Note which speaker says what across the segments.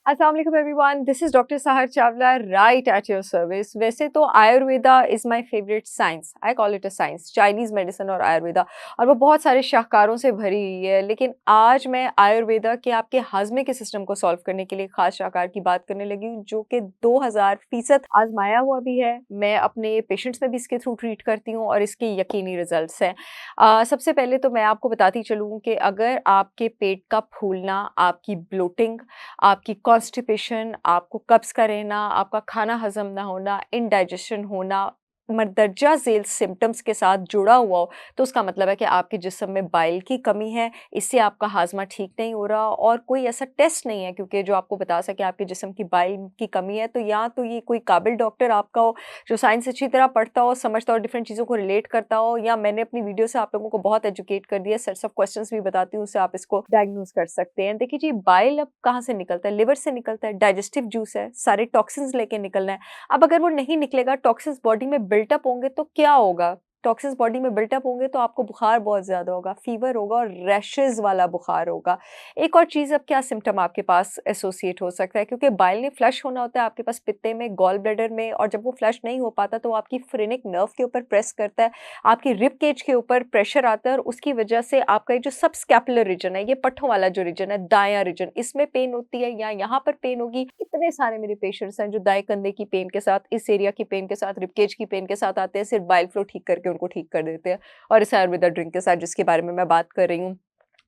Speaker 1: अस्सलाम वालेकुम everyone, this is doctor सहर Chawla right at your service. वैसे तो Ayurveda is my favourite science, I call it a science, Chinese medicine और आयुर्वेदा, और वो बहुत सारे शाहकारों से भरी हुई है। लेकिन आज मैं आयुर्वेदा के आपके हाजमे के सिस्टम को सॉल्व करने के लिए खास शाहकार की बात करने लगी हूँ, जो कि 2000% आजमाया हुआ भी है। मैं अपने पेशेंट्स में भी इसके थ्रू ट्रीट करती हूँ और इसके यकीनी रिजल्ट्स हैं। सबसे पहले तो मैं आपको बताती चलूँ कि अगर आपके पेट का फूलना, आपकी ब्लोटिंग, आपकी कॉन्स्टिपेशन, आपको कब्ज़ का रहना, आपका खाना हज़म ना होना, इंडाइजेशन होना, मंदरजा ज़ेल सिम्पटम्स के साथ जुड़ा हुआ हो, तो उसका मतलब है कि आपके जिस्म में बाइल की कमी है, इससे आपका हाज़मा ठीक नहीं हो रहा और कोई ऐसा टेस्ट नहीं है क्योंकि जो आपको बता सके आपके जिस्म की बाइल की कमी है, तो या तो ये कोई काबिल डॉक्टर आपका हो, जो साइंस अच्छी तरह पढ़ता हो, समझता हो, डिफरेंट चीज़ों को रिलेट करता हो, या मैंने अपनी वीडियो से आप लोगों को बहुत एजुकेट कर दिया, सेट्स ऑफ क्वेश्चंस भी बताती हूँ, उससे आप इसको डायग्नोज़ कर सकते हैं। देखिए जी, बाइल अब कहाँ से निकलता है? लिवर से निकलता है, डाइजेस्टिव जूस है, सारे टॉक्सिन्स लेके निकलना है। अब अगर वो नहीं निकलेगा, टॉक्सिन्स बॉडी में बिल्टअप होंगे तो क्या होगा? टॉक्सिन्स बॉडी में बिल्टअप होंगे तो आपको बुखार बहुत ज़्यादा होगा, फ़ीवर होगा और रैशेज़ वाला बुखार होगा। एक और चीज़, अब क्या सिम्पटम आपके पास एसोसिएट हो सकता है, क्योंकि बाइल ने फ्लश होना होता है आपके पास पित्ते में, गॉल ब्लैडर में, और जब वो फ्लश नहीं हो पाता तो वो आपकी फ्रेनिक नर्व के ऊपर प्रेस करता है, आपकी रिब केज के ऊपर प्रेशर आता है और उसकी वजह से आपका ये जो सबस्कैपुलर रीजन है, ये पट्ठों वाला जो रीजन है, दायां रीजन, इसमें पेन होती है या यहाँ पर पेन होगी। इतने सारे मेरे पेशेंट्स हैं जो दाएं कंधे की पेन के साथ, इस एरिया की पेन के साथ, रिब केज की पेन के साथ आते हैं, सिर्फ बाइल फ्लो ठीक करके उनको ठीक कर देते हैं, और इस आयुर्वेदा ड्रिंक के साथ जिसके बारे में मैं बात कर रही हूँ।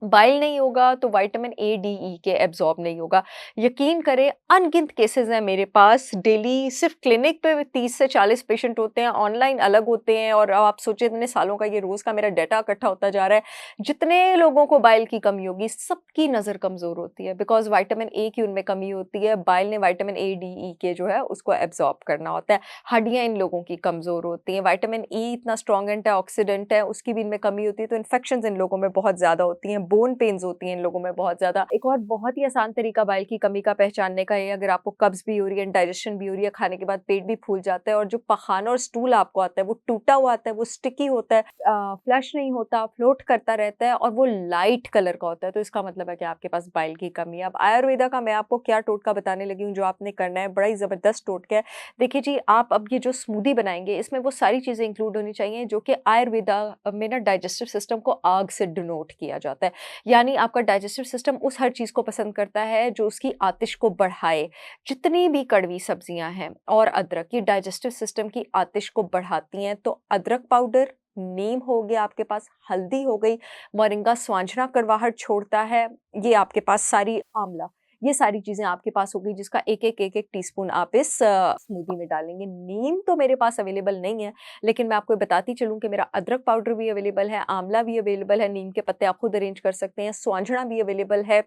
Speaker 1: बाइल नहीं होगा तो विटामिन ए, डी, ई के एब्ज़ॉर्ब नहीं होगा। यकीन करें, अनगिनत केसेज़ हैं मेरे पास डेली, सिर्फ़ क्लिनिक पे 30 से 40 पेशेंट होते हैं, ऑनलाइन अलग होते हैं, और अब आप सोचिए इतने सालों का ये रोज़ का मेरा डाटा इकट्ठा होता जा रहा है। जितने लोगों को बाइल की कमी होगी, सबकी नज़र कमज़ोर होती है, बिकॉज़ विटामिन ए की उनमें कमी होती है। बाइल ने विटामिन ए, डी, ई के जो है उसको एब्ज़ॉर्ब करना होता है। हड्डियाँ इन लोगों की कमज़ोर होती हैं। विटामिन ई इतना स्ट्रॉन्ग एंटीऑक्सीडेंट है, उसकी भी इनमें कमी होती है, तो इन्फेक्शंस इन लोगों में बहुत ज़्यादा होती हैं। बोन पेन्स होती हैं इन लोगों में बहुत ज़्यादा। एक और बहुत ही आसान तरीका बाइल की कमी का पहचानने का है, अगर आपको कब्ज़ भी हो रही है, इंडाइजेशन भी हो रही है, खाने के बाद पेट भी फूल जाता है और जो पखाना और स्टूल आपको आता है वो टूटा हुआ आता है, वो स्टिकी होता है, फ्लश नहीं होता, फ्लोट करता रहता है और वो लाइट कलर का होता है, तो इसका मतलब है कि आपके पास बाइल की कमी है। अब आयुर्वेदा का मैं आपको क्या टोटका बताने लगी हूँ जो आपने करना है, बड़ा ही ज़बरदस्त टोटका है। देखिए जी, आप अब ये जो स्मूदी बनाएँगे, इसमें वो सारी चीज़ें इंक्लूड होनी चाहिए जो कि आयुर्वेदा में ना डाइजेस्टिव सिस्टम को आग से डिनोट किया जाता है। यानी आपका डाइजेस्टिव सिस्टम उस हर चीज़ को पसंद करता है जो उसकी आतिश को बढ़ाए। जितनी भी कड़वी सब्जियाँ हैं और अदरक, ये डाइजेस्टिव सिस्टम की आतिश को बढ़ाती हैं, तो अदरक पाउडर, नीम हो गया आपके पास, हल्दी हो गई, मोरिंगा स्वांजना कड़वाहट छोड़ता है, ये आपके पास सारी, आंवला, ये सारी चीज़ें आपके पास हो गई, जिसका एक-एक टीस्पून आप इस स्मूदी में डालेंगे। नीम तो मेरे पास अवेलेबल नहीं है, लेकिन मैं आपको बताती चलूँ कि मेरा अदरक पाउडर भी अवेलेबल है, आंवला भी अवेलेबल है, नीम के पत्ते आप खुद अरेंज कर सकते हैं, स्वांजना भी अवेलेबल है,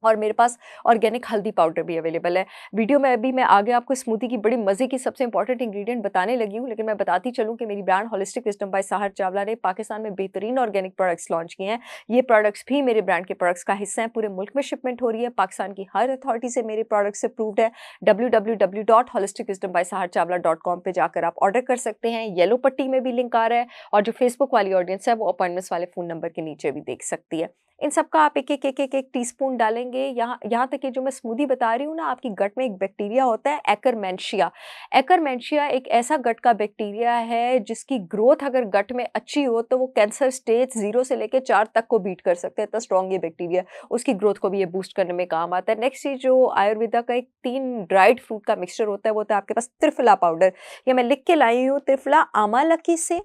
Speaker 1: और मेरे पास ऑर्गेनिक हल्दी पाउडर भी अवेलेबल है। वीडियो में अभी मैं आगे आपको स्मूदी की बड़ी मज़े की सबसे इंपॉर्टेंट इंग्रीडिएंट बताने लगी हूँ, लेकिन मैं बताती चलूँ कि मेरी ब्रांड होलिस्टिक विज़डम बाय सहर चावला ने पाकिस्तान में बेहतरीन ऑर्गेनिक प्रोडक्ट्स लॉन्च किए हैं। ये प्रोडक्ट्स भी मेरे ब्रांड के प्रोडक्ट्स का हिस्सा हैं, पूरे मुल्क में शिपमेंट हो रही है, पाकिस्तान की हर अथॉरिटी से मेरे प्रोडक्ट्स अप्रूव्ड है। www.holisticwisdombysaharchavla.com पे जाकर आप ऑर्डर कर सकते हैं। येलो पट्टी में भी लिंक आ रहा है, और जो फेसबुक वाली ऑडियंस है वो अपॉइंटमेंट्स वाले फ़ोन नंबर के नीचे भी देख सकती है। इन सब का आप एक-एक टीस्पून डालेंगे। यहाँ यहाँ तक कि जो मैं स्मूदी बता रही हूँ ना, आपकी गट में एक बैक्टीरिया होता है एक्करमैंशिया। एक्करमैंशिया एक ऐसा गट का बैक्टीरिया है जिसकी ग्रोथ अगर गट में अच्छी हो तो वो कैंसर स्टेज 0 से लेके 4 तक को बीट कर सकते हैं, इतना स्ट्रॉन्ग ये बैक्टीरिया है। उसकी ग्रोथ को भी ये बूस्ट करने में काम आता है। नेक्स्ट चीज़, जो आयुर्वेदा का एक 3 ड्राइड फ्रूट का मिक्सचर होता है, वो होता है आपके पास त्रिफला पाउडर। ये मैं लिख के लाई हूँ, त्रिफला आमालकी से,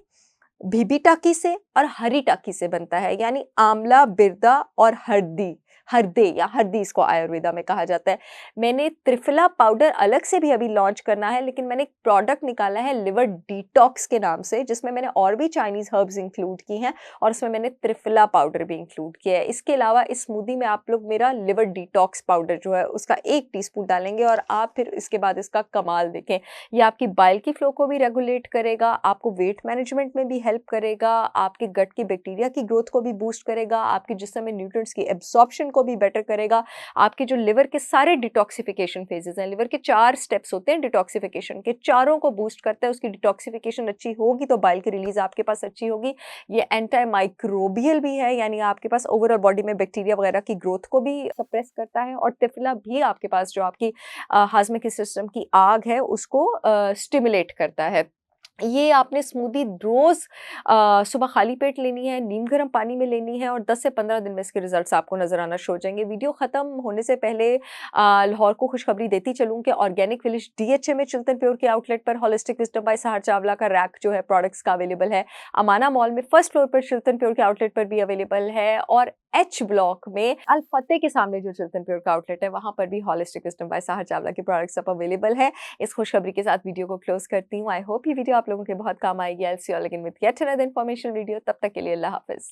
Speaker 1: भीबी टाकी से और हरी टाकी से बनता है, यानी आंवला, बिरदा और हरदी, हरदे या हरदी इसको आयुर्वेदा में कहा जाता है। मैंने त्रिफला पाउडर अलग से भी अभी लॉन्च करना है, लेकिन मैंने एक प्रोडक्ट निकाला है लिवर डिटॉक्स के नाम से, जिसमें मैंने और भी चाइनीज़ हर्ब्स इंक्लूड की हैं और उसमें मैंने त्रिफला पाउडर भी इंक्लूड किया है। इसके अलावा इस स्मूदी में आप लोग मेरा लिवर डिटॉक्स पाउडर जो है उसका 1 टीस्पून डालेंगे और आप फिर इसके बाद इसका कमाल देखें। ये आपकी बाइल की फ्लो को भी रेगुलेट करेगा, आपको वेट मैनेजमेंट में भी हेल्प करेगा, आपके गट की बैक्टीरिया की ग्रोथ को भी बूस्ट करेगा, आपके जिस्म में न्यूट्रिएंट्स की एब्जॉर्प्शन को को भी बेटर करेगा, आपके जो लिवर के सारे डिटॉक्सिफिकेशन फेजेज़ हैं, लिवर के 4 स्टेप्स होते हैं डिटॉक्सिफिकेशन के, चारों को बूस्ट करता है, उसकी डिटॉक्सिफिकेशन अच्छी होगी तो बाइल की रिलीज़ आपके पास अच्छी होगी। ये एंटी माइक्रोबियल भी है, यानी आपके पास ओवरऑल बॉडी में बैक्टीरिया वगैरह की ग्रोथ को भी सप्रेस करता है, और तिफला भी आपके पास जो आपकी हाज़मे के सिस्टम की आग है उसको स्टिमुलेट करता है। ये आपने स्मूदी रोज़ सुबह खाली पेट लेनी है, नीम गर्म पानी में लेनी है, और 10 से 15 दिन में इसके रिज़ल्ट्स आपको नज़र आना शुरू हो जाएँगे। वीडियो ख़त्म होने से पहले लाहौर को खुशखबरी देती चलूँ कि ऑर्गेनिक विलेज डीएचए में चिल्तन प्योर के आउटलेट पर होलिस्टिक विज़डम बाय सहार चावला का रैक जो है प्रोडक्ट्स का अवेलेबल है। अमाना मॉल में फर्स्ट फ्लोर पर चिल्तन प्योर के आउटलेट पर भी अवेलेबल है, और एच ब्लॉक में अल फतेह के सामने जो चिल्तन प्योर का आउटलेट है वहाँ पर भी होलिस्टिक विज़डम बाय सहार चावला के प्रोडक्ट्स अब अवेलेबल है। इस खुशखबरी के साथ वीडियो को क्लोज़ करती हूँ। आई होप ये वीडियो आप लोगों के बहुत काम आएगी। I will see you all again with yet another informational video. तब तक के लिए अल्लाह हाफ़िज़।